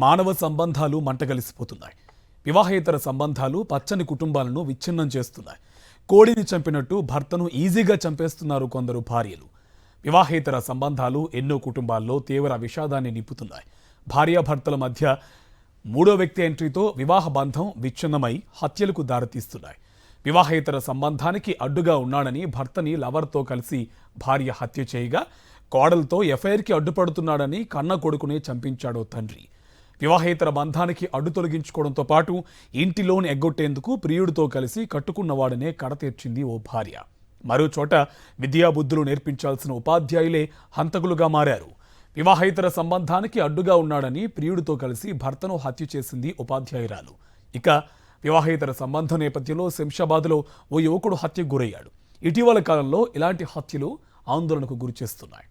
మానవ సంబంధాలు మంటగలిసిపోతున్నాయి. వివాహేతర సంబంధాలు పచ్చని కుటుంబాలను విచ్ఛిన్నం చేస్తున్నాయి. కోడిని చంపినట్టు భర్తను ఈజీగా చంపేస్తున్నారు కొందరు భార్యలు. వివాహేతర సంబంధాలు ఎన్నో కుటుంబాల్లో తీవ్ర విషాదాన్ని నింపుతున్నాయి. భార్యాభర్తల మధ్య మూడో వ్యక్తి ఎంట్రీతో వివాహ బంధం విచ్ఛిన్నమై హత్యలకు దారితీస్తున్నాయి. వివాహేతర సంబంధానికి అడ్డుగా ఉన్నాడని భర్తని లవర్తో కలిసి భార్య హత్య చేయగా, కోడలతో ఎఫ్ఐఆర్కి అడ్డుపడుతున్నాడని కన్న కొడుకునే చంపించాడో తండ్రి. వివాహేతర బంధానికి అడ్డు తొలగించుకోవడంతో పాటు ఇంటి లోన్ ఎగ్గొట్టేందుకు ప్రియుడితో కలిసి కట్టుకున్నవాడనే కడతీర్చింది ఓ భార్య. మరో చోట విద్యాబుద్ధులు నేర్పించాల్సిన ఉపాధ్యాయులే హంతకులుగా మారారు. వివాహేతర సంబంధానికి అడ్డుగా ఉన్నాడని ప్రియుడితో కలిసి భర్తను హత్య చేసింది ఉపాధ్యాయురాలు. ఇక వివాహేతర సంబంధం నేపథ్యంలో శంషాబాద్లో ఓ యువకుడు హత్యకు గురయ్యాడు. ఇటీవల కాలంలో ఇలాంటి హత్యలు ఆందోళనకు గురిచేస్తున్నాయి.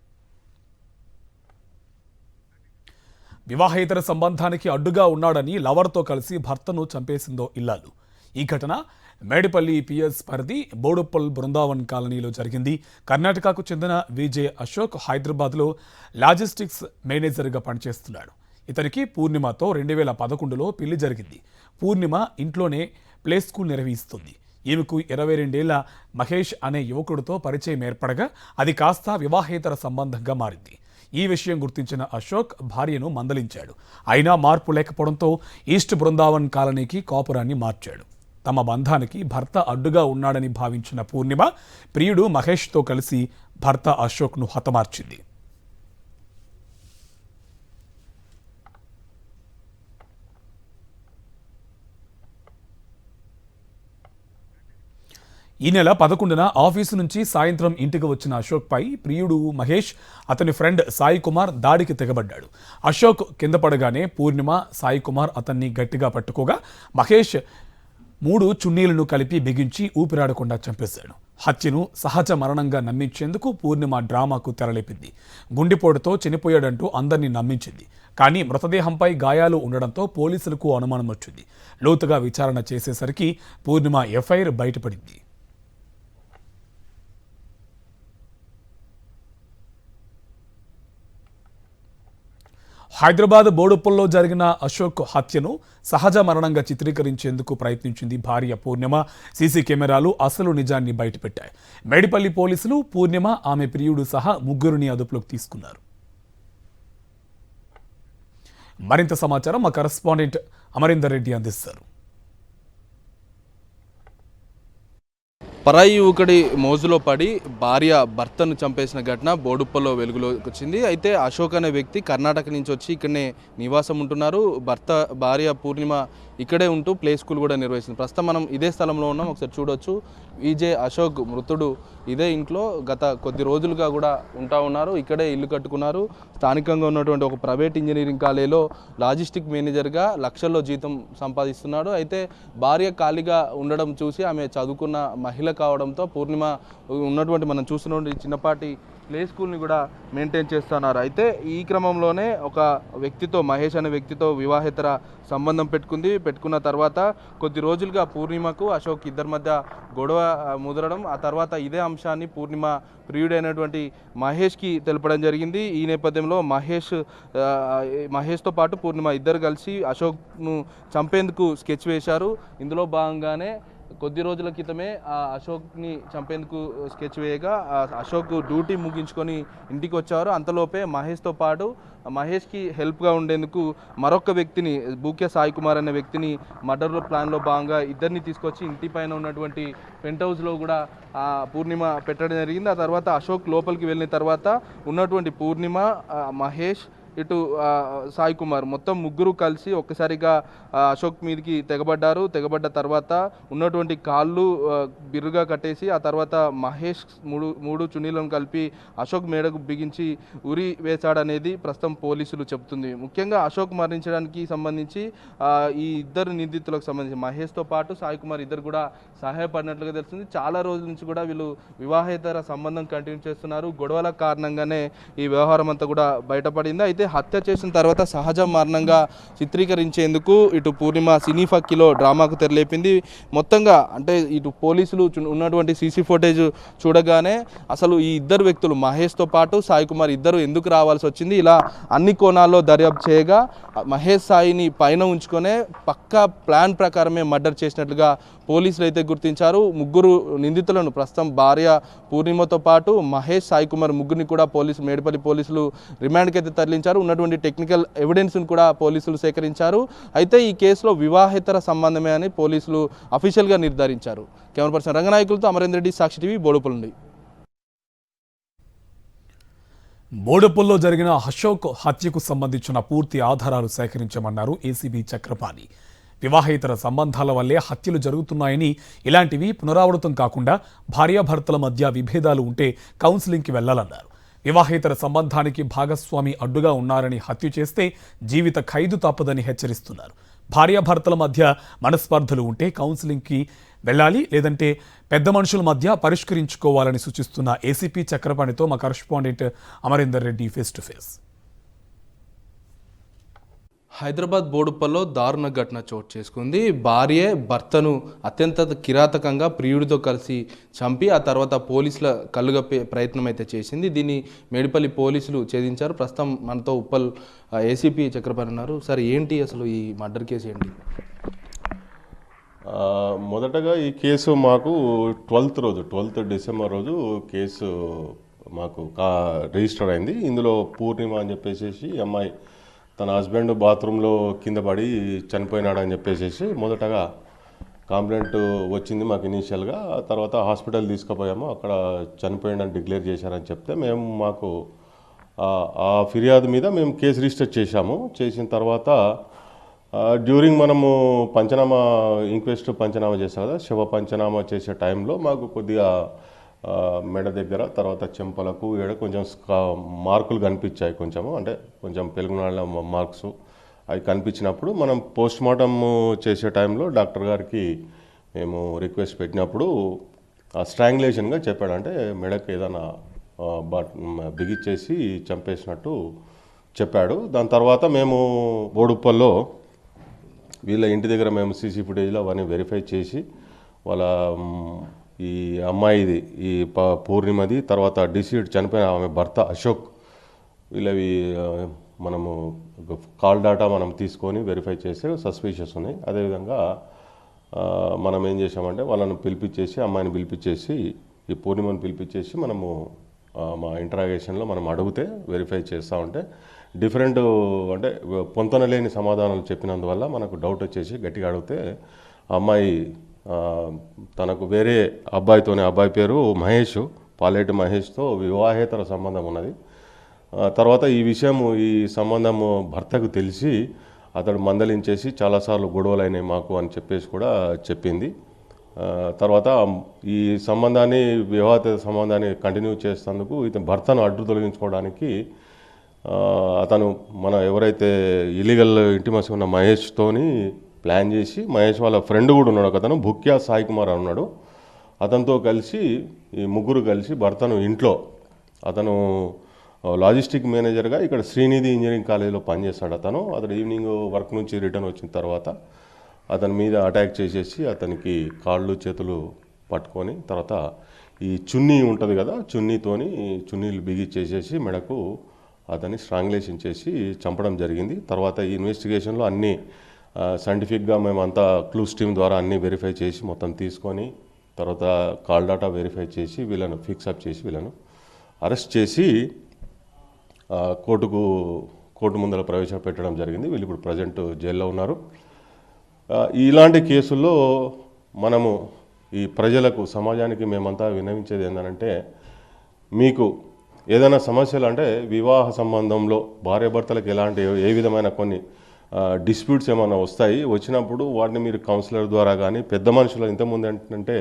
వివాహేతర సంబంధానికి అడ్డుగా ఉన్నాడని లవర్తో కలిసి భర్తను చంపేసిందో ఇల్లాలు. ఈ ఘటన మేడిపల్లి పిఎస్ పరిధి బోడుప్పల్ బృందావన్ కాలనీలో జరిగింది. కర్ణాటకకు చెందిన విజే అశోక్ హైదరాబాద్లో లాజిస్టిక్స్ మేనేజర్గా పనిచేస్తున్నాడు. ఇతనికి పూర్ణిమతో 2011లో పెళ్లి జరిగింది. పూర్ణిమ ఇంట్లోనే ప్లే స్కూల్ నిర్వహిస్తుంది. ఈమెకు 22 ఏళ్ల మహేష్ అనే యువకుడితో పరిచయం ఏర్పడగా అది కాస్త వివాహేతర సంబంధంగా మారింది. ఈ విషయం గుర్తించిన అశోక్ భార్యను మందలించాడు. అయినా మార్పు లేకపోవడంతో ఈస్ట్ బృందావన్ కాలనీకి కాపురాన్ని మార్చాడు. తమ బంధానికి భర్త అడ్డుగా ఉన్నాడని భావించిన పూర్ణిమ ప్రియుడు మహేష్తో కలిసి భర్త అశోక్ను హతమార్చింది. ఈ నెల 11న ఆఫీసు నుంచి సాయంత్రం ఇంటికి వచ్చిన అశోక్పై ప్రియుడు మహేష్, అతని ఫ్రెండ్ సాయి కుమార్ దాడికి తెగబడ్డాడు. అశోక్ కింద పడగానే పూర్ణిమ, సాయి కుమార్ అతన్ని గట్టిగా పట్టుకోగా మహేష్ 3 చున్నీలను కలిపి బిగించి ఊపిరాడకుండా చంపేశాడు. హత్యను సహజ మరణంగా నమ్మించేందుకు పూర్ణిమ డ్రామాకు తెరలేపింది. గుండెపోటుతో చనిపోయాడంటూ అందరినీ నమ్మించింది. కానీ మృతదేహంపై గాయాలు ఉండడంతో పోలీసులకు అనుమానం వచ్చింది. లోతుగా విచారణ చేసేసరికి పూర్ణిమ ఎఫ్ఐఆర్ బయటపడింది. హైదరాబాద్ బోడుప్పల్లో జరిగిన అశోక్ హత్యను సహజ మరణంగా చిత్రీకరించేందుకు ప్రయత్నించింది భార్య పూర్ణిమ. సీసీ కెమెరాలు అసలు నిజాన్ని బయటపెట్టాయి. మేడిపల్లి పోలీసులు పూర్ణిమ, ఆమె ప్రియుడు సహా 3 అదుపులోకి తీసుకున్నారు. మరింత సమాచారం మా కరెస్పాండెంట్ అమరీందర్ రెడ్డి అందిస్తారు. పరాయి యువకుడి మోజులో పడి భార్య భర్తను చంపేసిన ఘటన బోడుప్పల్లో వెలుగులోకి వచ్చింది. అయితే అశోక్ అనే వ్యక్తి కర్ణాటక నుంచి వచ్చి ఇక్కడనే నివాసం ఉంటున్నారు. భార్య పూర్ణిమ ఇక్కడే ఉంటూ ప్లే స్కూల్ కూడా నిర్వహిస్తుంది. ప్రస్తుతం మనం ఇదే స్థలంలో ఉన్నాం. ఒకసారి చూడొచ్చు. విజే అశోక్ మృతుడు ఇదే ఇంట్లో గత కొద్ది రోజులుగా కూడా ఉంటా ఉన్నారు. ఇక్కడే ఇల్లు కట్టుకున్నారు. స్థానికంగా ఉన్నటువంటి ఒక ప్రైవేట్ ఇంజనీరింగ్ కాలేజీలో లాజిస్టిక్ మేనేజర్గా లక్షల్లో జీతం సంపాదిస్తున్నాడు. అయితే భార్య ఖాళీగా ఉండడం చూసి ఆమె చదువుకున్న మహిళ కావడంతో పూర్ణిమ ఉన్నటువంటి మనం చూస్తున్నటువంటి చిన్నపాటి ప్లే స్కూల్ని కూడా మెయింటైన్ చేస్తున్నారు. అయితే ఈ క్రమంలోనే ఒక వ్యక్తితో, మహేష్ అనే వ్యక్తితో వివాహేతర సంబంధం పెట్టుకున్న తర్వాత కొద్ది రోజులుగా పూర్ణిమకు అశోక్ ఇద్దరి మధ్య గొడవ ముదరడం, ఆ తర్వాత ఇదే అంశాన్ని పూర్ణిమ ప్రియుడైనటువంటి మహేష్కి తెలపడం జరిగింది. ఈ నేపథ్యంలో మహేష్తో పాటు పూర్ణిమ ఇద్దరు కలిసి అశోక్ను చంపేందుకు స్కెచ్ వేశారు. ఇందులో భాగంగానే కొద్ది రోజుల క్రితమే ఆ అశోక్ని చంపేందుకు స్కెచ్ వేయగా అశోక్ డ్యూటీ ముగించుకొని ఇంటికి వచ్చారు. అంతలోపే మహేష్తో పాటు మహేష్కి హెల్ప్గా ఉండేందుకు మరొక వ్యక్తిని, బూకే సాయి కుమార్ అనే వ్యక్తిని మర్డర్ ప్లాన్లో భాగంగా ఇద్దరిని తీసుకొచ్చి ఇంటిపైన ఉన్నటువంటి పెంట్ హౌస్లో కూడా పూర్ణిమ పెట్టడం జరిగింది. ఆ తర్వాత అశోక్ లోపలికి వెళ్ళిన తర్వాత ఉన్నటువంటి పూర్ణిమ, మహేష్, ఇటు సాయి కుమార్ మొత్తం 3 కలిసి ఒక్కసారిగా అశోక్ మీదకి తెగబడ్డ తర్వాత ఉన్నటువంటి కాళ్ళు బిర్రుగా కట్టేసి ఆ తర్వాత మహేష్ 3 చున్నీలను కలిపి అశోక్ మేడకు బిగించి ఉరి వేశాడనేది ప్రస్తుతం పోలీసులు చెబుతుంది. ముఖ్యంగా అశోక్ మరణించడానికి సంబంధించి ఈ ఇద్దరు నిందితులకు సంబంధించి మహేష్తో పాటు సాయి కుమార్ ఇద్దరు కూడా సహాయపడినట్లుగా తెలుస్తుంది. చాలా రోజుల నుంచి కూడా వీళ్ళు వివాహేతర సంబంధం కంటిన్యూ చేస్తున్నారు. గొడవల కారణంగానే ఈ వ్యవహారం అంతా కూడా బయటపడింది. అయితే అయితే హత్య చేసిన తర్వాత సహజ మరణంగా చిత్రీకరించేందుకు ఇటు పూర్ణిమ సినీ ఫక్కీలో డ్రామాకు తెరలేపింది. మొత్తంగా అంటే ఇటు పోలీసులు ఉన్నటువంటి సీసీ ఫుటేజ్ చూడగానే అసలు ఈ ఇద్దరు వ్యక్తులు మహేష్తో పాటు సాయి కుమార్ ఇద్దరు ఎందుకు రావాల్సి వచ్చింది, ఇలా అన్ని కోణాల్లో దర్యాప్తు చేయగా మహేష్ సాయిని పైన ఉంచుకొనే పక్కా ప్లాన్ ప్రకారమే మర్డర్ చేసినట్లుగా పోలీసులు అయితే గుర్తించారు. ముగ్గురు నిందితులను ప్రస్తుతం భార్య పూర్ణిమతో పాటు మహేష్ సాయి కుమార్ ముగ్గురిని కూడా మేడిపల్లి పోలీసులు రిమాండ్కి అయితే తరలించారు. ఉన్నటువంటి టెక్నికల్ ఎవిడెన్స్ను కూడా పోలీసులు సేకరించారు. అయితే ఈ కేసులో వివాహేతర సంబంధమే అని పోలీసులు అఫీషియల్గా నిర్ధారించారు. కెమెరా పర్సన్ రంగనాయకులతో అమరేందర్ రెడ్డి, సాక్షి టీవీ, బోడుపల్ నుండి. బోడుపల్లో జరిగిన అశోక్ హత్యకు సంబంధించిన పూర్తి ఆధారాలు సేకరించమన్నారు ఏసీబీ చక్రపాణి. వివాహేతర సంబంధాల వల్లే హత్యలు జరుగుతున్నాయని, ఇలాంటివి పునరావృతం కాకుండా భార్యాభర్తల మధ్య విభేదాలు ఉంటే కౌన్సిలింగ్కి వెళ్లాలన్నారు. వివాహేతర సంబంధానికి భాగస్వామి అడ్డుగా ఉన్నారని హత్య చేస్తే జీవిత ఖైదు తప్పదని హెచ్చరిస్తున్నారు. భార్యాభర్తల మధ్య మనస్పర్ధలు ఉంటే కౌన్సిలింగ్కి వెళ్ళాలి, లేదంటే పెద్ద మనుషుల మధ్య పరిష్కరించుకోవాలని సూచిస్తున్న ఏసీపీ చక్రపాణితో మా correspondent Amarender Reddy face to face. Hyderabad బోడుపల్లో దారుణ ఘటన చోటు చేసుకుంది. భార్య భర్తను అత్యంత కిరాతకంగా ప్రియుడితో కలిసి చంపి ఆ తర్వాత పోలీసుల కళ్ళుగప్పే ప్రయత్నం అయితే చేసింది. దీన్ని మేడిపల్లి పోలీసులు ఛేదించారు. ప్రస్తుతం మనతో ఉప్పల్ ఏసీపీ చక్రపాణి ఉన్నారు. సార్, ఏంటి అసలు ఈ మర్డర్ కేసు ఏంటి? మొదటగా ఈ కేసు మాకు 12 డిసెంబర్ రోజు కేసు మాకు రిజిస్టర్ అయింది. ఇందులో పూర్ణిమ అని చెప్పేసి అమ్మాయి తన హస్బెండ్ బాత్రూంలో కింద పడి చనిపోయినాడని చెప్పేసి మొదటగా కంప్లైంట్ వచ్చింది మాకు ఇనీషియల్గా. తర్వాత హాస్పిటల్ తీసుకుపోయాము, అక్కడ చనిపోయిందని డిక్లేర్ చేశారని చెప్తే మాకు ఆ ఫిర్యాదు మీద మేము కేసు రిజిస్టర్ చేశాము. చేసిన తర్వాత డ్యూరింగ్ మనము ఇంక్వెస్ట్ పంచనామా చేస్తాం కదా, శవ పంచనామా చేసే టైంలో మాకు కొద్దిగా మెడ దగ్గర తర్వాత చెంపలకు కొంచెం మార్కులు కనిపించాయి. కొంచెం పెలుగునాళ్ళ మార్క్స్ అవి కనిపించినప్పుడు మనం పోస్ట్ మార్టం చేసే టైంలో డాక్టర్ గారికి మేము రిక్వెస్ట్ పెట్టినప్పుడు స్ట్రాంగులేషన్గా చెప్పాడు. అంటే మెడకు ఏదైనా బిగిచ్చేసి చంపేసినట్టు చెప్పాడు. దాని తర్వాత మేము బోడుప్పల్లో వీళ్ళ ఇంటి దగ్గర మేము సీసీ ఫుటేజ్లో అవన్నీ వెరిఫై చేసి వాళ్ళ ఈ అమ్మాయిది ఈ పూర్ణిమది తర్వాత డిసీడ్ చనిపోయిన ఆమె భర్త అశోక్ వీళ్ళవి మనము కాల్ డేటా మనం తీసుకొని వెరిఫై చేసి సస్పీషియస్ ఉన్నాయి. అదేవిధంగా మనం ఏం చేసామంటే వాళ్ళని పిలిపించేసి అమ్మాయిని పిలిపించేసి ఈ పూర్ణిమను పిలిపించేసి మనము మా ఇంటరాగేషన్లో మనం అడిగితే వెరిఫై చేస్తూ ఉంటే డిఫరెంట్ అంటే పొంతనలేని సమాధానాలు చెప్పినందువల్ల మనకు డౌట్ వచ్చేసి గట్టిగా అడిగితే అమ్మాయి తనకు వేరే అబ్బాయి పేరు మహేష్, పాలేటి మహేష్తో వివాహేతర సంబంధం ఉన్నది. తర్వాత ఈ సంబంధము భర్తకు తెలిసి అతడు మందలించేసి చాలాసార్లు గొడవలు అయినాయి మాకు అని చెప్పేసి కూడా చెప్పింది. తర్వాత ఈ వివాహేతర సంబంధాన్ని కంటిన్యూ చేసేందుకు ఇతను భర్తను అడ్డు తొలగించుకోవడానికి అతను మన ఎవరైతే ఇల్లీగల్ ఇంటిమసీ ఉన్న మహేష్తోని ప్లాన్ చేసి, మహేష్ వాళ్ళ ఫ్రెండ్ కూడా ఉన్నాడు, అతను భుక్యా సాయి కుమార్ ఉన్నాడు, అతనితో కలిసి ఈ ముగ్గురు కలిసి భర్తను ఇంట్లో, అతను లాజిస్టిక్ మేనేజర్గా ఇక్కడ శ్రీనిధి ఇంజనీరింగ్ కాలేజీలో పనిచేస్తాడు. అతడు ఈవినింగ్ వర్క్ నుంచి రిటర్న్ వచ్చిన తర్వాత అతని మీద అటాక్ చేసేసి అతనికి కాళ్ళు చేతులు పట్టుకొని తర్వాత ఈ చున్నీ ఉంటుంది కదా, చున్నీలు బిగిచ్చేసేసి మెడకు అతన్ని స్ట్రాంగులేషన్ చేసి చంపడం జరిగింది. తర్వాత ఈ ఇన్వెస్టిగేషన్లో అన్నీ సైంటిఫిక్గా మేమంతా క్లూస్ టీమ్ ద్వారా అన్నీ వెరిఫై చేసి మొత్తం తీసుకొని తర్వాత కాల్ డేటా వెరిఫై చేసి వీళ్ళను ఫిక్సప్ చేసి వీళ్ళను అరెస్ట్ చేసి కోర్టు ముందర ప్రవేశపెట్టడం జరిగింది. వీళ్ళు ఇప్పుడు ప్రజెంట్ జైల్లో ఉన్నారు. ఇలాంటి కేసుల్లో మనము ఈ ప్రజలకు సమాజానికి మేమంతా విన్నవించేది ఏంటంటే, మీకు ఏదైనా సమస్యలు అంటే వివాహ సంబంధంలో భార్యాభర్తలకు ఏ విధమైన కొన్ని డిస్ప్యూట్స్ ఏమైనా వచ్చినప్పుడు వాటిని మీరు కౌన్సిలర్ ద్వారా కానీ పెద్ద మనుషులు ఇంతకుముందు ఏంటంటే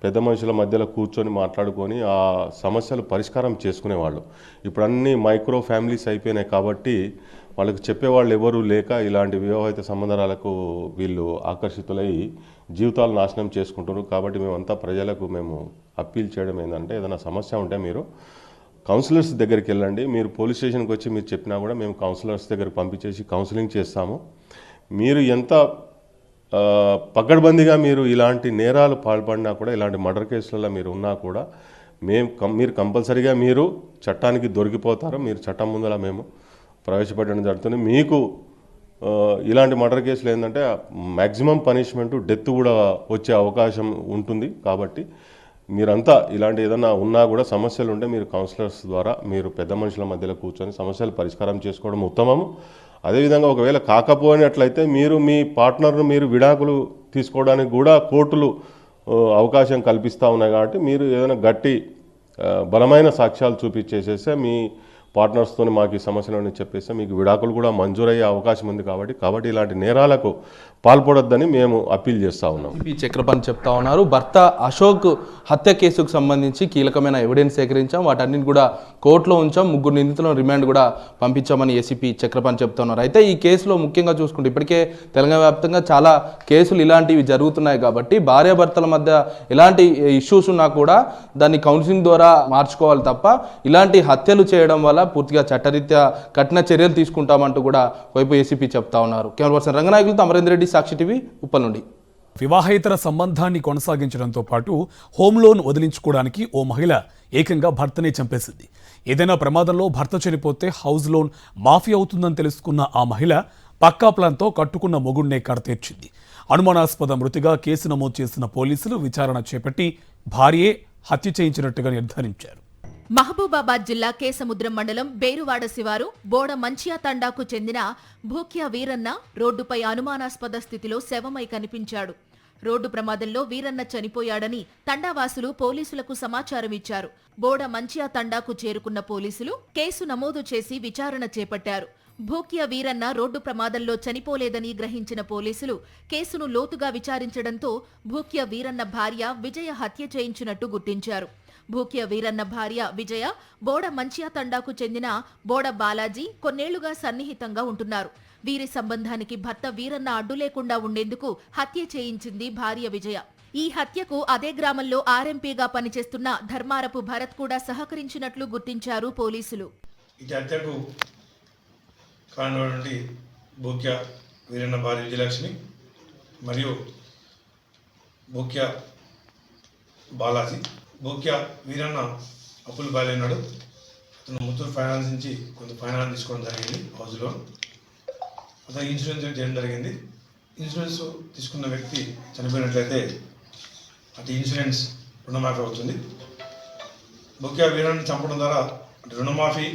పెద్ద మనుషుల మధ్యలో కూర్చొని మాట్లాడుకొని ఆ సమస్యలు పరిష్కారం చేసుకునేవాళ్ళు. ఇప్పుడు అన్నీ మైక్రో ఫ్యామిలీస్ అయిపోయినాయి కాబట్టి వాళ్ళకి చెప్పేవాళ్ళు ఎవరు లేక ఇలాంటి వివాహిత సంబంధాలకు వీళ్ళు ఆకర్షితులై జీవితాలు నాశనం చేసుకుంటున్నారు. కాబట్టి మేమంతా ప్రజలకు మేము అప్పీల్ చేయడం ఏంటంటే, ఏదైనా సమస్య ఉంటే మీరు కౌన్సిలర్స్ దగ్గరికి వెళ్ళండి. మీరు పోలీస్ స్టేషన్కి వచ్చి మీరు చెప్పినా కూడా మేము కౌన్సిలర్స్ దగ్గరికి పంపించేసి కౌన్సిలింగ్ చేస్తాము. మీరు ఎంత పకడ్బందీగా మీరు ఇలాంటి నేరాలు పాల్పడినా కూడా, ఇలాంటి మర్డర్ కేసులలో మీరు ఉన్నా కూడా మీరు కంపల్సరీగా మీరు చట్టానికి దొరికిపోతారు. మీరు చట్టం ముందర మేము ప్రవేశపెట్టడం జరుగుతుంది. మీకు ఇలాంటి మర్డర్ కేసులు ఏంటంటే మ్యాక్సిమం పనిష్మెంట్ డెత్ కూడా వచ్చే అవకాశం ఉంటుంది. కాబట్టి మీరంతా ఇలాంటి ఏదైనా ఉన్నా కూడా సమస్యలు ఉంటే మీరు కౌన్సిలర్స్ ద్వారా మీరు పెద్ద మనుషుల మధ్యలో కూర్చొని సమస్యలు పరిష్కారం చేసుకోవడం ఉత్తమము. అదేవిధంగా ఒకవేళ కాకపోయినట్లయితే మీరు మీ పార్ట్నర్ను మీరు విడాకులు తీసుకోవడానికి కూడా కోర్టులు అవకాశం కల్పిస్తూ ఉన్నాయి. కాబట్టి మీరు ఏదైనా గట్టి బలమైన సాక్ష్యాలు చూపించేసేస్తే మీ పార్ట్నర్స్తో మాకు ఈ సమస్యలను చెప్పేస్తే మీకు విడాకులు కూడా మంజూరయ్యే అవకాశం ఉంది. కాబట్టి ఇలాంటి నేరాలకు పాల్పడొద్దని మేము అప్పీల్ చేస్తూ ఉన్నాం. పి చక్రపాణి చెప్తా ఉన్నారు. భర్త అశోక్ హత్య కేసుకు సంబంధించి కీలకమైన ఎవిడెన్స్ సేకరించాం, వాటన్నిటి కూడా కోర్టులో ఉంచాం, 3 నిందితులను రిమాండ్ కూడా పంపించామని ఏసీపీ చక్రపాణి చెప్తా ఉన్నారు. అయితే ఈ కేసులో ముఖ్యంగా చూసుకుంటే ఇప్పటికే తెలంగాణ వ్యాప్తంగా చాలా కేసులు ఇలాంటివి జరుగుతున్నాయి. కాబట్టి భార్యాభర్తల మధ్య ఎలాంటి ఇష్యూస్ ఉన్నా కూడా దాన్ని కౌన్సిలింగ్ ద్వారా మార్చుకోవాలి తప్ప ఇలాంటి హత్యలు చేయడం వల్ల పూర్తిగా చట్టరీత్యా కఠిన చర్యలు తీసుకుంటామంటూ కూడా వైపు ఏసీపీ చెప్తా ఉన్నారు. కెమెరా పర్సన్ రంగనాయకులతో అమరేందర్ రెడ్డి, సాక్షి టీవీ, ఉప్పల్ నుండి. వివాహేతర సంబంధాన్ని కొనసాగించడంతో పాటు హోమ్ లోన్ వదిలించుకోవడానికి ఓ మహిళ ఏకంగా భర్తనే చంపేసింది. ఏదైనా ప్రమాదంలో భర్త చనిపోతే హౌస్ లోన్ మాఫీ అవుతుందని తెలుసుకున్న ఆ మహిళ పక్కా ప్లాన్తో కట్టుకున్న మొగుడినే కడతీర్చింది. అనుమానాస్పద మృతిగా కేసు నమోదు చేసిన పోలీసులు విచారణ చేపట్టి భార్యే హత్య చేయించినట్టుగా నిర్ధారించారు. మహబూబాబాద్ జిల్లా కేసముద్రం మండలం బేరువాడ శివారు బోడ మంచియా తండాకు చెందిన భూక్యా వీరన్న రోడ్డుపై అనుమానాస్పద స్థితిలో శవమై కనిపించాడు. రోడ్డు ప్రమాదంలో వీరన్న చనిపోయాడని తండావాసులు పోలీసులకు సమాచారం ఇచ్చారు. బోడ మంచియా తండాకు చేరుకున్న పోలీసులు కేసు నమోదు చేసి విచారణ చేపట్టారు. భూక్యా వీరన్న రోడ్డు ప్రమాదంలో చనిపోలేదని గ్రహించిన పోలీసులు కేసును లోతుగా విచారించడంతో భూక్యా వీరన్న భార్య విజయ హత్య చేయించినట్టు గుర్తించారు. భూక్యా వీరన్న భార్య విజయ బోడ మంచియా తండాకు చెందిన బోడ బాలాజీ కొన్నేళ్లుగా సన్నిహితంగా ఉంటున్నారు. వీరి సంబంధానికి భర్త వీరన్న అడ్డు లేకుండా ఉండేందుకు హత్య చేయించింది భార్య విజయ. ఈ హత్యకు అదే గ్రామంలో ఆర్ఎంపీగా పనిచేస్తున్న ధర్మారపు భరత్ కూడా సహకరించినట్లు గుర్తించారు పోలీసులు. ఈ హత్యకు కారణమైనటువంటి భూక్యా వీరన్న భార్య విజయలక్ష్మి మరియు భూక్యా బాలాజీ. భూక్యా వీరన్న అప్పులు బాలైనాడు. అతను ముత్తూరు ఫైనాన్స్ నుంచి కొంత ఫైనాన్స్ తీసుకోవడం జరిగింది హౌస్ లోన్. అతను ఇన్సూరెన్స్ చేయడం జరిగింది. ఇన్సూరెన్స్ తీసుకున్న వ్యక్తి చనిపోయినట్లయితే అటు ఇన్సూరెన్స్ రుణమాఫీ అవుతుంది. భూక్యా వీరన్న చంపడం ద్వారా రుణమాఫీ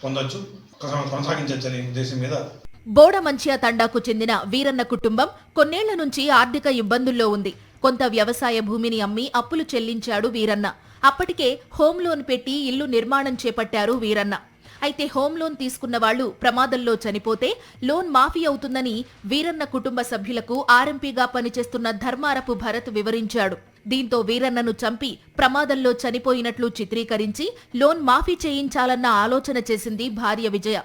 పొందొచ్చు, కొనసాగించవచ్చు అనే ఉద్దేశం మీద బోడ మంచియా తండాకు చెందిన వీరన్న కుటుంబం కొన్నేళ్ల నుంచి ఆర్థిక ఇబ్బందుల్లో ఉంది. కొంత వ్యవసాయ భూమిని అమ్మి అప్పులు చెల్లించాడు వీరన్న. అప్పటికే హోమ్ లోన్ పెట్టి ఇల్లు నిర్మాణం చేపట్టారు వీరన్న. అయితే హోమ్ లోన్ తీసుకున్న వాళ్లు ప్రమాదంలో చనిపోతే లోన్ మాఫీ అవుతుందని వీరన్న కుటుంబ సభ్యులకు ఆర్ఎంపీగా పనిచేస్తున్న ధర్మారపు భరత్ వివరించాడు. దీంతో వీరన్నను చంపి ప్రమాదంలో చనిపోయినట్లు చిత్రీకరించి లోన్ మాఫీ చేయించాలన్న ఆలోచన చేసింది భార్య విజయ.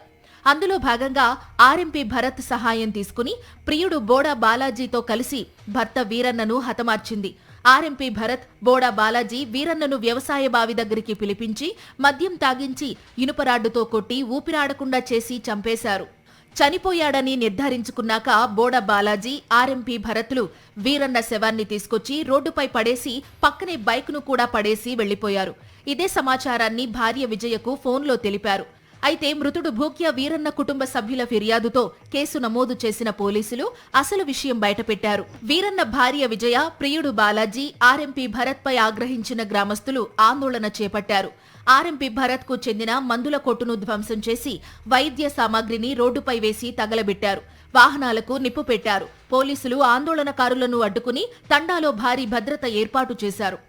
అందులో భాగంగా ఆర్ఎంపీ భరత్ సహాయం తీసుకుని ప్రియుడు బోడా బాలాజీతో కలిసి భర్త వీరన్నను హతమార్చింది. ఆర్ఎంపీ భరత్ బోడా బాలాజీ వీరన్నను వ్యవసాయ బావి దగ్గరికి పిలిపించి మద్యం తాగించి ఇనుపరాడ్డుతో కొట్టి ఊపిరాడకుండా చేసి చంపేశారు. చనిపోయాడని నిర్ధారించుకున్నాక బోడా బాలాజీ ఆర్ఎంపీ భరత్లు వీరన్న శవాన్ని తీసుకొచ్చి రోడ్డుపై పడేసి పక్కనే బైక్ను కూడా పడేసి వెళ్లిపోయారు. ఇదే సమాచారాన్ని భార్య విజయకు ఫోన్లో తెలిపారు. అయితే మృతుడు భూక్యా వీరన్న కుటుంబ సభ్యుల ఫిర్యాదుతో కేసు నమోదు చేసిన పోలీసులు అసలు విషయం బయటపెట్టారు. వీరన్న భార్య విజయ, ప్రియుడు బాలాజీ, ఆర్ఎంపీ భరత్ పై ఆగ్రహించిన గ్రామస్తులు ఆందోళన చేపట్టారు. ఆర్ఎంపీ భరత్ కు చెందిన మందుల కొట్టును ధ్వంసం చేసి వైద్య సామాగ్రిని రోడ్డుపై వేసి తగలబెట్టారు. వాహనాలకు నిప్పు పెట్టారు. పోలీసులు ఆందోళనకారులను అడ్డుకుని తండాలో భారీ భద్రత ఏర్పాటు చేశారు.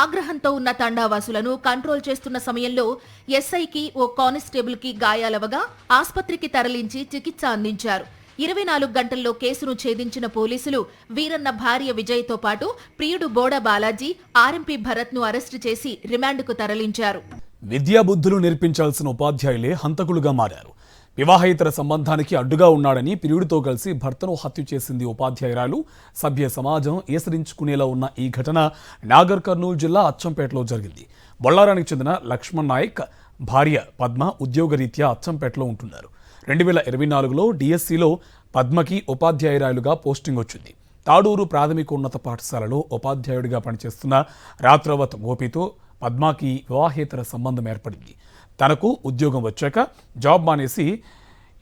ఆగ్రహంతో ఉన్న తండావాసులను కంట్రోల్ చేస్తున్న సమయంలో ఎస్ఐకి ఓ కానిస్టేబుల్ కి గాయాలవగా ఆస్పత్రికి తరలించి చికిత్స అందించారు. 24 గంటల్లో కేసును ఛేదించిన పోలీసులు వీరన్న భార్య విజయ్తో పాటు ప్రియుడు బోడా బాలాజీ, ఆర్ఎంపీ భరత్ ను అరెస్టు చేసి రిమాండ్కు తరలించారు. విద్యాబుద్ధులు నేర్పించాల్సిన ఉపాధ్యాయులే హంతకులుగా మారారు. వివాహేతర సంబంధానికి అడ్డుగా ఉన్నాడని ప్రియుడితో కలిసి భర్తను హత్య చేసింది ఉపాధ్యాయురాలు. సభ్య సమాజం ఏసరించుకునేలా ఉన్న ఈ ఘటన నాగర్ కర్నూలు జిల్లా అచ్చంపేటలో జరిగింది. బొల్లారానికి చెందిన లక్ష్మణ్ నాయక్ భార్య పద్మ ఉద్యోగరీత్యా అచ్చంపేటలో ఉంటున్నారు. 2024లో డిఎస్సిలో పద్మకి ఉపాధ్యాయురాలుగా పోస్టింగ్ వచ్చింది. తాడూరు ప్రాథమికోన్నత పాఠశాలలో ఉపాధ్యాయుడిగా పనిచేస్తున్న రాత్రవత్ గోపితో పద్మకి వివాహేతర సంబంధం ఏర్పడింది. తనకు ఉద్యోగం వచ్చాక జాబ్ మానేసి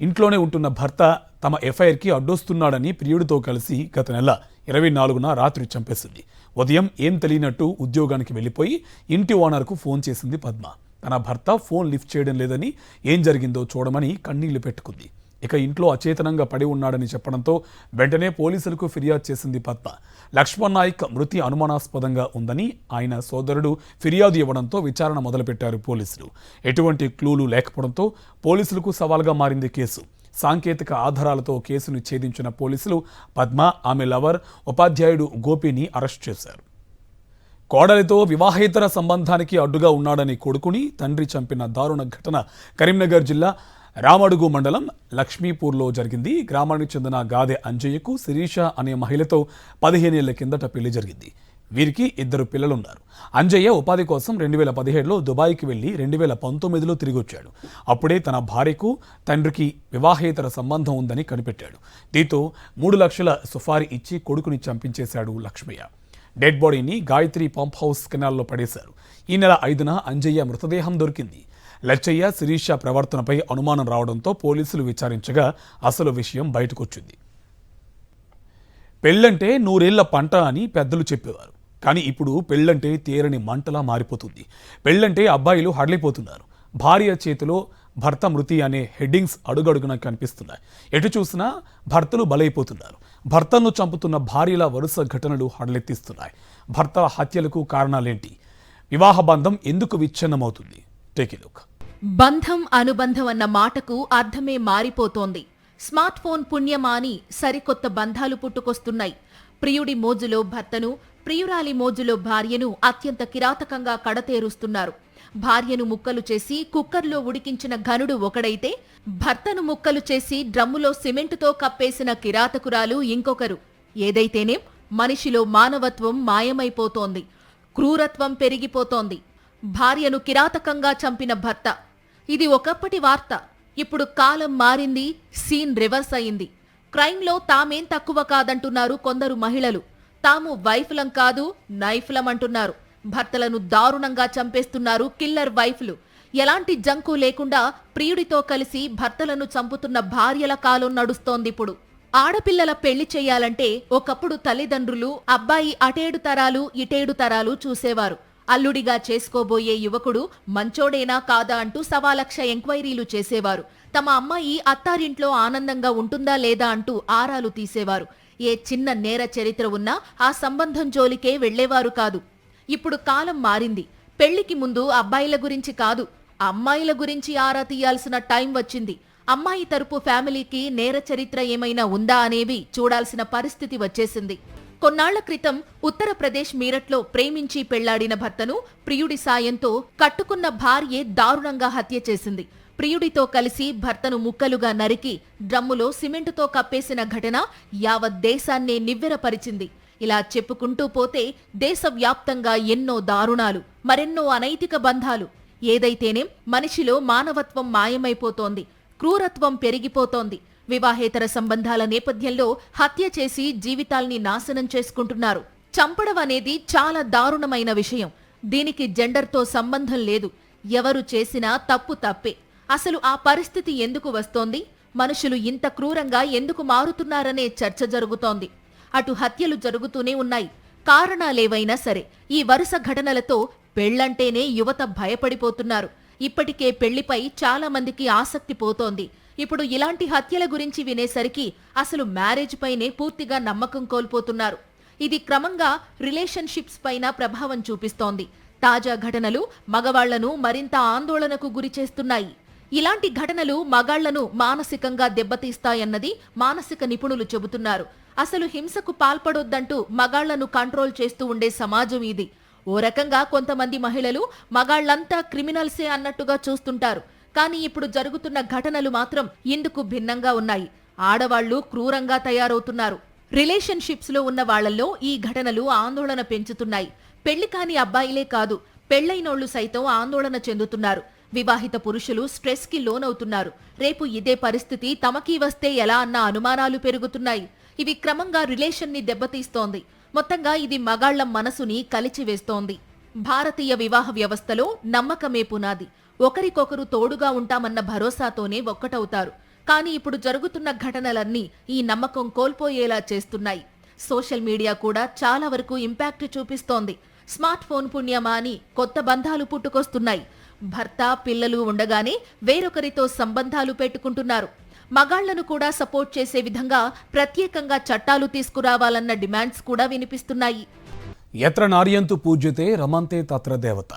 ఇంట్లోనే ఉంటున్న భర్త తమ ఎఫ్ఐఆర్కి అడ్డొస్తున్నాడని ప్రియుడితో కలిసి గత నెల 24న రాత్రి చంపేసింది. ఉదయం ఏం తెలియనట్టు ఉద్యోగానికి వెళ్ళిపోయి ఇంటి ఓనర్కు ఫోన్ చేసింది పద్మ. తన భర్త ఫోన్ లిఫ్ట్ చేయడం లేదని, ఏం జరిగిందో చూడమని కన్నీళ్లు పెట్టుకుంది. ఇక ఇంట్లో అచేతనంగా పడి ఉన్నాడని చెప్పడంతో వెంటనే పోలీసులకు ఫిర్యాదు చేసింది పద్మ. లక్ష్మణ్ నాయక్ మృతి అనుమానాస్పదంగా ఉందని ఆయన సోదరుడు ఫిర్యాదు ఇవ్వడంతో విచారణ మొదలుపెట్టారు పోలీసులు. ఎటువంటి క్లూలు లేకపోవడంతో పోలీసులకు సవాల్గా మారింది కేసు. సాంకేతిక ఆధారాలతో కేసును ఛేదించిన పోలీసులు పద్మ, ఆమె లవర్ ఉపాధ్యాయుడు గోపిని అరెస్ట్ చేశారు. కోడలితో వివాహేతర సంబంధానికి అడ్డుగా ఉన్నాడని కొడుకుని తండ్రి చంపిన దారుణ ఘటన కరీంనగర్ జిల్లా రామడుగు మండలం లక్ష్మీపూర్లో జరిగింది. గ్రామానికి చెందిన గాదె అంజయ్యకు శిరీష అనే మహిళతో 15 ఏళ్ల కిందట పెళ్లి జరిగింది. వీరికి 2 పిల్లలున్నారు. అంజయ్య ఉపాధి కోసం 2017లో దుబాయ్కి వెళ్లి 2019లో తిరిగి వచ్చాడు. అప్పుడే తన భార్యకు తండ్రికి వివాహేతర సంబంధం ఉందని కనిపెట్టాడు. దీంతో 3 లక్షల సుఫారీ ఇచ్చి కొడుకుని చంపించేశాడు లక్ష్మయ్య. డెడ్ బాడీని గాయత్రి పంప్ హౌస్ కెనాల్లో పడేశారు. ఈ నెల 5న అంజయ్య మృతదేహం దొరికింది. లచ్చయ్య, శిరీష ప్రవర్తనపై అనుమానం రావడంతో పోలీసులు విచారించగా అసలు విషయం బయటకొచ్చింది. పెళ్ళంటే 100 ఏళ్ల పంట అని పెద్దలు చెప్పేవారు. కానీ ఇప్పుడు పెళ్ళంటే తీరని మంటలా మారిపోతుంది. పెళ్ళంటే అబ్బాయిలు హడలిపోతున్నారు. భార్య చేతిలో భర్త మృతి అనే హెడ్డింగ్స్ అడుగడుగునా కనిపిస్తున్నాయి. ఎటు చూసినా భర్తలు బలైపోతున్నారు. భర్తను చంపుతున్న భార్యల వరుస ఘటనలు హడలెత్తిస్తున్నాయి. భర్తల హత్యలకు కారణాలేంటి? వివాహ బంధం ఎందుకు విచ్ఛిన్నమవుతుంది? Take a look. బంధం, అనుబంధం అన్న మాటకు అర్థమే మారిపోతోంది. స్మార్ట్ ఫోన్ పుణ్యమాని సరికొత్త బంధాలు పుట్టుకొస్తున్నాయి. ప్రియుడి మోజులో భర్తను, ప్రియురాలి మోజులో భార్యను అత్యంత కిరాతకంగా కడతేరుస్తున్నారు. భార్యను ముక్కలు చేసి కుక్కర్లో ఉడికించిన ఘనుడు ఒకడైతే, భర్తను ముక్కలు చేసి డ్రమ్ములో సిమెంటుతో కప్పేసిన కిరాతకురాలు ఇంకొకరు. ఏదైతేనేం మనిషిలో మానవత్వం మాయమైపోతోంది. క్రూరత్వం పెరిగిపోతోంది. భార్యను కిరాతకంగా చంపిన భర్త. ఇది ఒకప్పటి వార్త. ఇప్పుడు కాలం మారింది. సీన్ రివర్స్ అయింది. క్రైమ్లో తామేం తక్కువ కాదంటున్నారు కొందరు మహిళలు. తాము వైఫ్లం కాదు, నైఫ్లం అంటున్నారు. భర్తలను దారుణంగా చంపేస్తున్నారు కిల్లర్ వైఫ్లు. ఎలాంటి జంకు లేకుండా ప్రియుడితో కలిసి భర్తలను చంపుతున్న భార్యల కాలం నడుస్తోందిప్పుడు. ఆడపిల్లల పెళ్లి చెయ్యాలంటే ఒకప్పుడు తల్లిదండ్రులు అబ్బాయి అటేడు తరాలు ఇటేడు తరాలు చూసేవారు. అల్లుడిగా చేసుకోబోయే యువకుడు మంచోడేనా కాదా అంటూ 1,00,000 ఎంక్వైరీలు చేసేవారు. తమ అమ్మాయి అత్తారింట్లో ఆనందంగా ఉంటుందా లేదా అంటూ ఆరాలు తీసేవారు. ఏ చిన్న నేర చరిత్ర ఉన్నా ఆ సంబంధం జోలికే వెళ్లేవారు కాదు. ఇప్పుడు కాలం మారింది. పెళ్లికి ముందు అబ్బాయిల గురించి కాదు, అమ్మాయిల గురించి ఆరా తీయాల్సిన టైం వచ్చింది. అమ్మాయి తరపు ఫ్యామిలీకి నేర చరిత్ర ఏమైనా ఉందా అనేవి చూడాల్సిన పరిస్థితి వచ్చేసింది. కొన్నాళ్ల క్రితం ఉత్తరప్రదేశ్ మీరట్లో ప్రేమించి పెళ్లాడిన భర్తను ప్రియుడి సాయంతో కట్టుకున్న భార్యే దారుణంగా హత్య చేసింది. ప్రియుడితో కలిసి భర్తను ముక్కలుగా నరికి డ్రమ్ములో సిమెంటుతో కప్పేసిన ఘటన యావత్ దేశాన్నే నివ్వెరపరిచింది. ఇలా చెప్పుకుంటూ పోతే దేశవ్యాప్తంగా ఎన్నో దారుణాలు, మరెన్నో అనైతిక బంధాలు. ఏదైతేనేం మనిషిలో మానవత్వం మాయమైపోతోంది. క్రూరత్వం పెరిగిపోతోంది. వివాహేతర సంబంధాల నేపథ్యంలో హత్య చేసి జీవితాల్ని నాశనం చేసుకుంటున్నారు. చంపడం అనేది చాలా దారుణమైన విషయం. దీనికి జెండర్తో సంబంధం లేదు. ఎవరు చేసినా తప్పు తప్పే. అసలు ఆ పరిస్థితి ఎందుకు వస్తోంది? మనుషులు ఇంత క్రూరంగా ఎందుకు మారుతున్నారనే చర్చ జరుగుతోంది. అటు హత్యలు జరుగుతూనే ఉన్నాయి. కారణాలేవైనా సరే ఈ వరుస ఘటనలతో పెళ్లంటేనే యువత భయపడిపోతున్నారు. ఇప్పటికే పెళ్లిపై చాలా మందికి ఆసక్తి పోతోంది. ఇప్పుడు ఇలాంటి హత్యల గురించి వినేసరికి అసలు మ్యారేజ్ పైనే పూర్తిగా నమ్మకం కోల్పోతున్నారు. ఇది క్రమంగా రిలేషన్షిప్స్ పైన ప్రభావం చూపిస్తోంది. తాజా ఘటనలు మగవాళ్లను మరింత ఆందోళనకు గురిచేస్తున్నాయి. ఇలాంటి ఘటనలు మగాళ్లను మానసికంగా దెబ్బతీస్తాయన్నది మానసిక నిపుణులు చెబుతున్నారు. అసలు హింసకు పాల్పడొద్దంటూ మగాళ్లను కంట్రోల్ చేస్తూ ఉండే సమాజం ఇది. ఓ రకంగా కొంతమంది మహిళలు మగాళ్లంతా క్రిమినల్సే అన్నట్టుగా చూస్తుంటారు. కానీ ఇప్పుడు జరుగుతున్న ఘటనలు మాత్రం ఇందుకు భిన్నంగా ఉన్నాయి. ఆడవాళ్లు క్రూరంగా తయారవుతున్నారు. రిలేషన్షిప్స్ లో ఉన్న వాళ్లలో ఈ ఘటనలు ఆందోళన పెంచుతున్నాయి. పెళ్లి కాని అబ్బాయిలే కాదు, పెళ్లైనోళ్లు సైతం ఆందోళన చెందుతున్నారు. వివాహిత పురుషులు స్ట్రెస్ కి లోనవుతున్నారు. రేపు ఇదే పరిస్థితి తమకీ వస్తే ఎలా అన్న అనుమానాలు పెరుగుతున్నాయి. ఇవి క్రమంగా రిలేషన్ ని దెబ్బతీస్తోంది. మొత్తంగా ఇది మగాళ్ల మనసుని కలిచివేస్తోంది. భారతీయ వివాహ వ్యవస్థలో నమ్మకమే పునాది. ఒకరికొకరు తోడుగా ఉంటామన్న భరోసాతోనే ఒక్కటవుతారు. కానీ ఇప్పుడు జరుగుతున్న ఘటనలన్నీ ఈ నమ్మకం కోల్పోయేలా చేస్తున్నాయి. సోషల్ మీడియా కూడా చాలా వరకు ఇంపాక్ట్ చూపిస్తోంది. స్మార్ట్ ఫోన్ పుణ్యమా అని కొత్త బంధాలు పుట్టుకొస్తున్నాయి. భర్త పిల్లలు ఉండగానే వేరొకరితో సంబంధాలు పెట్టుకుంటున్నారు. మగాళ్లను కూడా సపోర్ట్ చేసే విధంగా ప్రత్యేకంగా చట్టాలు తీసుకురావాలన్న డిమాండ్స్ కూడా వినిపిస్తున్నాయి. ఎత్ర నార్యంతు పూజ్యతే రమంతే తత్ర దేవత.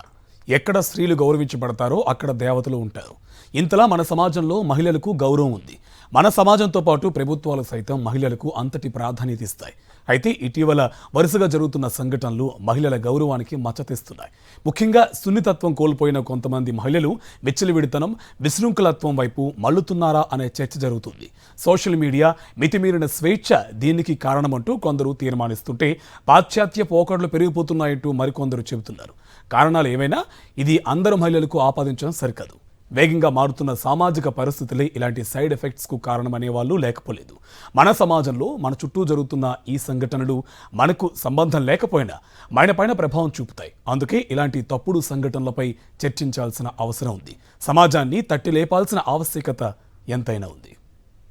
ఎక్కడ స్త్రీలు గౌరవించబడతారో అక్కడ దేవతలు ఉంటారు. ఇంతలా మన సమాజంలో మహిళలకు గౌరవం ఉంది. మన సమాజంతో పాటు ప్రభుత్వాలు సైతం మహిళలకు అంతటి ప్రాధాన్యత ఇస్తాయి. అయితే ఇటీవల వరుసగా జరుగుతున్న సంఘటనలు మహిళల గౌరవానికి మచ్చ తెస్తున్నాయి. ముఖ్యంగా సున్నితత్వం కోల్పోయిన కొంతమంది మహిళలు విచ్చలవిడితనం, విశృంఖలత్వం వైపు మళ్లుతున్నారా అనే చర్చ జరుగుతుంది. సోషల్ మీడియా, మితిమీరిన స్వేచ్ఛ దీనికి కారణమంటూ కొందరు తీర్మానిస్తుంటే పాశ్చాత్య పోకడలు పెరిగిపోతున్నాయంటూ మరికొందరు చెబుతున్నారు. కారణాలు ఏమైనా ఇది అందరు మహిళలకు ఆపాదించడం సరికాదు. వేగంగా మారుతున్న సామాజిక పరిస్థితులే ఇలాంటి సైడ్ ఎఫెక్ట్స్కు కారణమనే వాళ్ళు లేకపోలేదు. మన సమాజంలో మన చుట్టూ జరుగుతున్న ఈ సంఘటనలు మనకు సంబంధం లేకపోయినా మనపైన ప్రభావం చూపుతాయి. అందుకే ఇలాంటి తప్పుడు సంఘటనలపై చర్చించాల్సిన అవసరం ఉంది. సమాజాన్ని తట్టి లేపాల్సిన ఆవశ్యకత ఎంతైనా ఉంది.